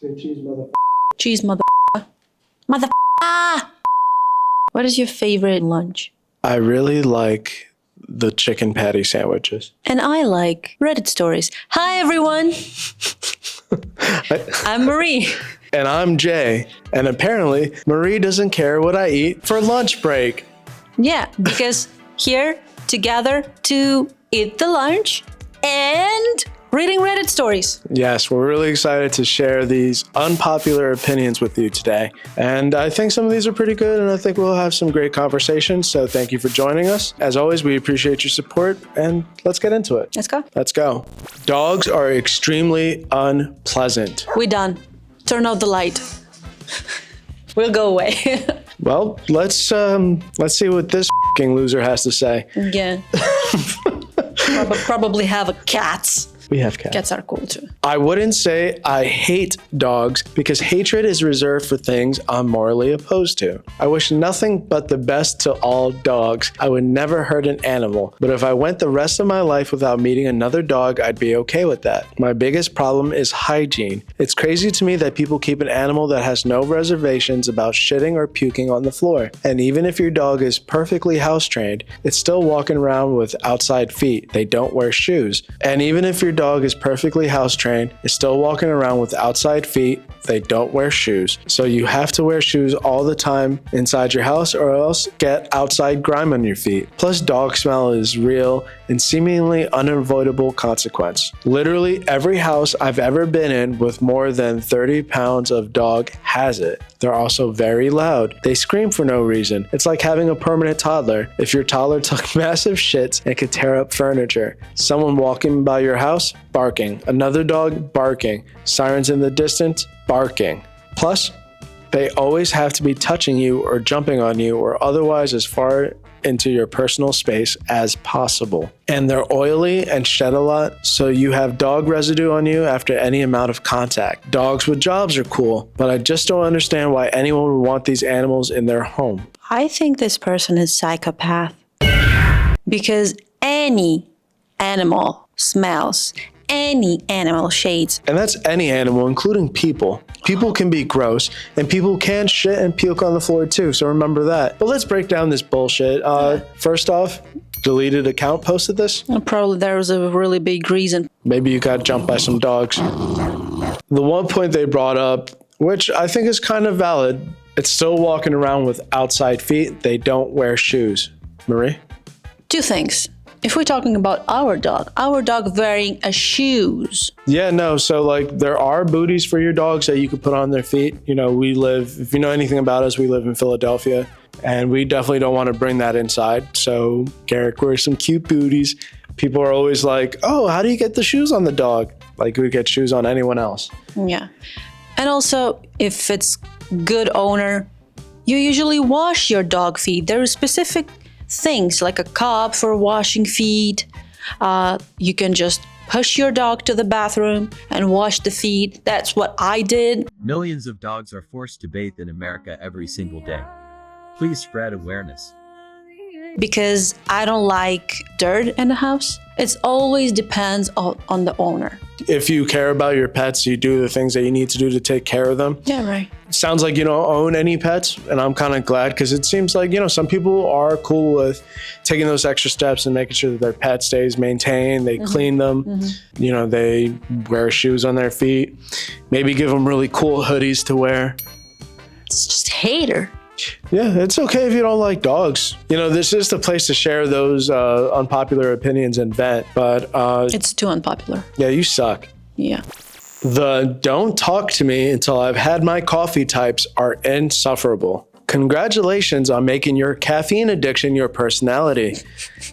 Say cheese, mother. Cheese, mother. Mother. What is your favorite lunch? I really like the chicken patty sandwiches. And I like Reddit stories. Hi, everyone. I'm Marie. And I'm Jay. And apparently, Marie doesn't care what I eat for lunch break. Yeah, because here together to eat the lunch and reading Reddit stories. Yes, we're really excited to share these unpopular opinions with you today. And I think some of these are pretty good, and I think we'll have some great conversations. So thank you for joining us. As always, we appreciate your support, and let's get into it. Let's go. Let's go. Dogs are extremely unpleasant. We're done. Turn out the light. We'll go away. Well, let's see what this f***ing loser has to say. Yeah. Probably have a cats. We have cats. Cats are cool too. I wouldn't say I hate dogs because hatred is reserved for things I'm morally opposed to. I wish nothing but the best to all dogs. I would never hurt an animal, but if I went the rest of my life without meeting another dog, I'd be okay with that. My biggest problem is hygiene. It's crazy to me that people keep an animal that has no reservations about shitting or puking on the floor. And even if your dog is perfectly house trained, it's still walking around with outside feet. They don't wear shoes. And even if your dog is perfectly house trained, is still walking around with outside feet. They don't wear shoes. So you have to wear shoes all the time inside your house or else get outside grime on your feet. Plus, dog smell is real and seemingly unavoidable consequence. Literally every house I've ever been in with more than 30 pounds of dog has it. They're also very loud. They scream for no reason. It's like having a permanent toddler. If your toddler took massive shits and could tear up furniture. Someone walking by your house, barking. Another dog, barking. Sirens in the distance, barking. Plus, they always have to be touching you or jumping on you or otherwise as far into your personal space as possible. And they're oily and shed a lot, so you have dog residue on you after any amount of contact. Dogs with jobs are cool, but I just don't understand why anyone would want these animals in their home. I think this person is psychopath because any animal smells, any animal shades. And that's any animal, including people. People can be gross, and people can shit and puke on the floor too, so remember that. But let's break down this bullshit. First off, deleted account posted this? Probably there was a really big reason. Maybe you got jumped by some dogs. The one point they brought up, which I think is kind of valid, it's still walking around with outside feet. They don't wear shoes. Marie? Two things. If we're talking about our dog wearing a shoes. Yeah, no, so like there are booties for your dogs that you could put on their feet. You know, we live, if you know anything about us, we live in Philadelphia, and we definitely don't want to bring that inside. So Garrick wears some cute booties. People are always like, oh, how do you get the shoes on the dog? Like we get shoes on anyone else. Yeah. And also, if it's good owner, you usually wash your dog feet. There are specific things like a cup for washing feet. You can just push your dog to the bathroom and wash the feet. That's what I did. Millions of dogs are forced to bathe in America every single day. Please spread awareness. Because I don't like dirt in the house. It always depends on the owner. If you care about your pets, you do the things that you need to do to take care of them. Yeah, right. It sounds like you don't own any pets, and I'm kind of glad because it seems like, you know, some people are cool with taking those extra steps and making sure that their pet stays maintained, they clean them, you know, they wear shoes on their feet, maybe give them really cool hoodies to wear. It's just hater. Yeah, it's okay if you don't like dogs. You know, this is the place to share those unpopular opinions and vent, but... it's too unpopular. Yeah, you suck. Yeah. The don't talk to me until I've had my coffee types are insufferable. Congratulations on making your caffeine addiction your personality.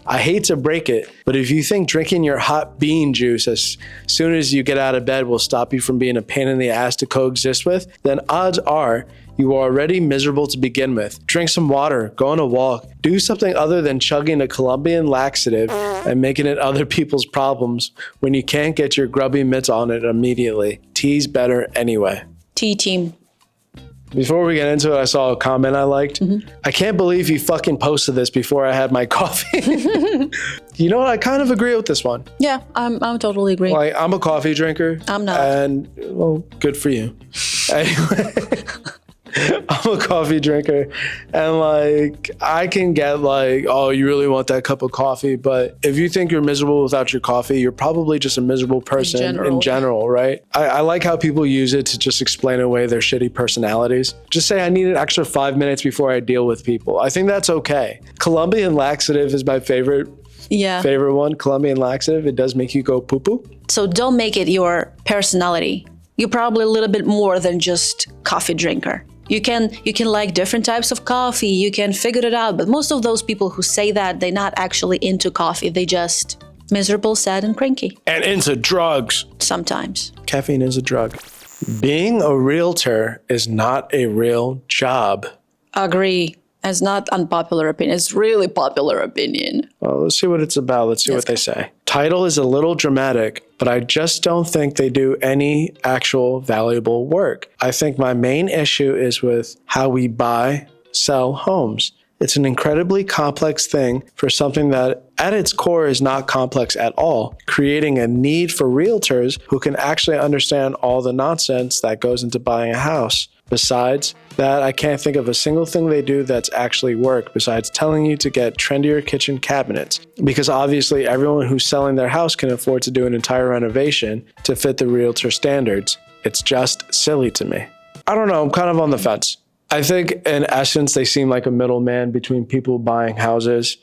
I hate to break it, but if you think drinking your hot bean juice as soon as you get out of bed will stop you from being a pain in the ass to coexist with, then odds are you are already miserable to begin with. Drink some water, go on a walk, do something other than chugging a Colombian laxative and making it other people's problems when you can't get your grubby mitts on it immediately. Tea's better anyway. T-team. Before we get into it, I saw a comment I liked. I can't believe you fucking posted this before I had my coffee. You know what? I kind of agree with this one. Yeah, I'm totally agree. Like, I'm a coffee drinker. I'm not. And, well, good for you. Anyway, I'm a coffee drinker. And, like, I can get, like, oh, you really want that cup of coffee. But if you think you're miserable without your coffee, you're probably just a miserable person in general, right? I like how people use it to just explain away their shitty personalities. Just say, I need an extra 5 minutes before I deal with people. I think that's okay. Colombian laxative is my favorite one. Colombian laxative. It does make you go poo-poo. So don't make it your personality. You're probably a little bit more than just coffee drinker. You can like different types of coffee. You can figure it out. But most of those people who say that, they're not actually into coffee. They just miserable, sad, and cranky. And into drugs. Sometimes. Caffeine is a drug. Being a realtor is not a real job. Agree. It's not unpopular opinion. It's really popular opinion. Well, let's see what it's about. Let's see what they say. Title is a little dramatic, but I just don't think they do any actual valuable work. I think my main issue is with how we buy, sell homes. It's an incredibly complex thing for something that at its core is not complex at all, creating a need for realtors who can actually understand all the nonsense that goes into buying a house. Besides that, I can't think of a single thing they do that's actually work besides telling you to get trendier kitchen cabinets. Because obviously everyone who's selling their house can afford to do an entire renovation to fit the realtor standards. It's just silly to me. I don't know, I'm kind of on the fence. I think in essence, they seem like a middleman between people buying houses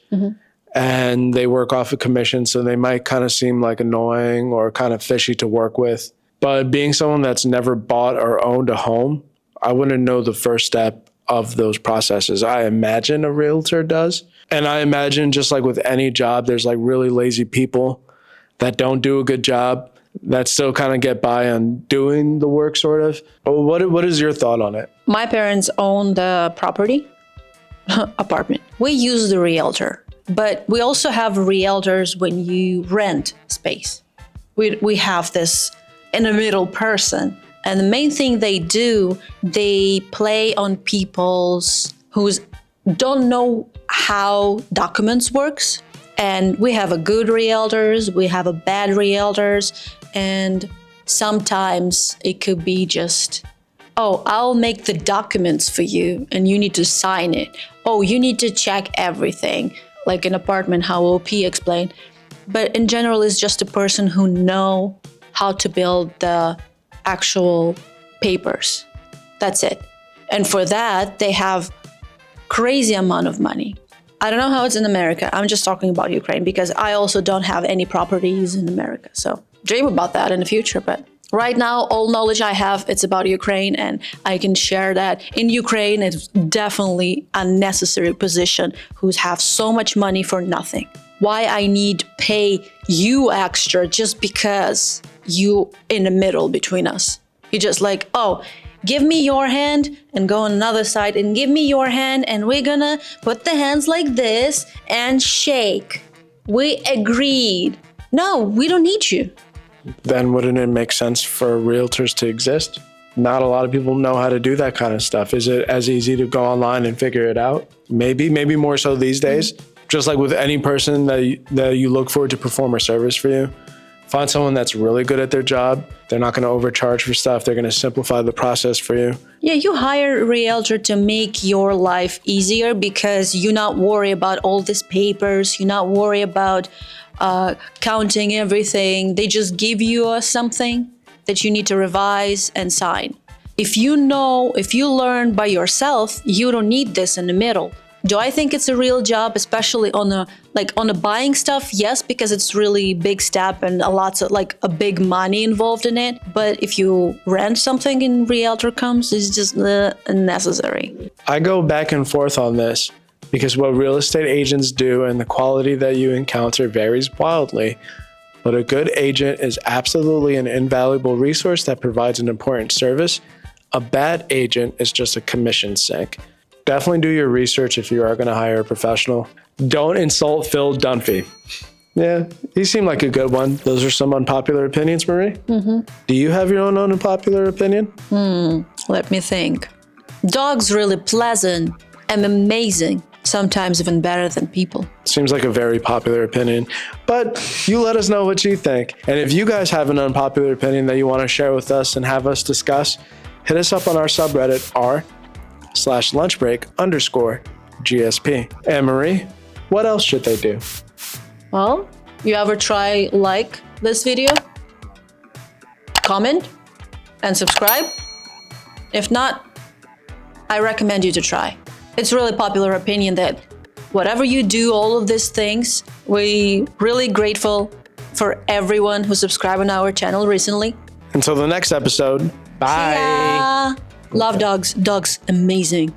and they work off a commission. So they might kind of seem like annoying or kind of fishy to work with. But being someone that's never bought or owned a home, I wouldn't know the first step of those processes. I imagine a realtor does. And I imagine just like with any job, there's like really lazy people that don't do a good job that still kind of get by on doing the work sort of. What is your thought on it? My parents own the property, apartment. We use the realtor, but we also have realtors when you rent space. We have this in the middle person. And the main thing they do, they play on people's who don't know how documents works. And we have a good realtors, we have a bad realtors, and sometimes it could be just, oh, I'll make the documents for you and you need to sign it. Oh, you need to check everything, like an apartment, how OP explained. But in general, it's just a person who know how to build the actual papers. That's it. And for that, they have crazy amount of money. I don't know how it's in America. I'm just talking about Ukraine because I also don't have any properties in America. So dream about that in the future. But right now, all knowledge I have, it's about Ukraine. And I can share that in Ukraine, it's definitely a necessary position who's have so much money for nothing. Why I need to pay you extra just because you in the middle between us. You're just like, oh, give me your hand and go on another side and give me your hand and we're gonna put the hands like this and shake. We agreed. No, we don't need you. Then wouldn't it make sense for realtors to exist? Not a lot of people know how to do that kind of stuff. Is it as easy to go online and figure it out? Maybe more so these days. Just like with any person that you look for to perform a service for you. Find someone that's really good at their job. They're not going to overcharge for stuff. They're going to simplify the process for you. Yeah, you hire a realtor to make your life easier because you're not worried about all these papers. You're not worried about counting everything. They just give you something that you need to revise and sign. If you learn by yourself, you don't need this in the middle. Do I think it's a real job, especially on the buying stuff? Yes, because it's really big step and a big money involved in it. But if you rent something and realtor comes, it's just unnecessary. I go back and forth on this because what real estate agents do and the quality that you encounter varies wildly. But a good agent is absolutely an invaluable resource that provides an important service. A bad agent is just a commission sink. Definitely do your research if you are going to hire a professional. Don't insult Phil Dunphy. Yeah, he seemed like a good one. Those are some unpopular opinions, Marie. Mm-hmm. Do you have your own unpopular opinion? Let me think. Dogs really pleasant and amazing, sometimes even better than people. Seems like a very popular opinion, but you let us know what you think. And if you guys have an unpopular opinion that you want to share with us and have us discuss, hit us up on our subreddit r/lunchbreak_GSP. Anne Marie, what else should they do? Well, you ever try like this video, comment, and subscribe? If not, I recommend you to try. It's really popular opinion that whatever you do, all of these things, we really grateful for everyone who subscribed on our channel recently. Until the next episode, bye. Yeah. Love dogs. Dogs amazing.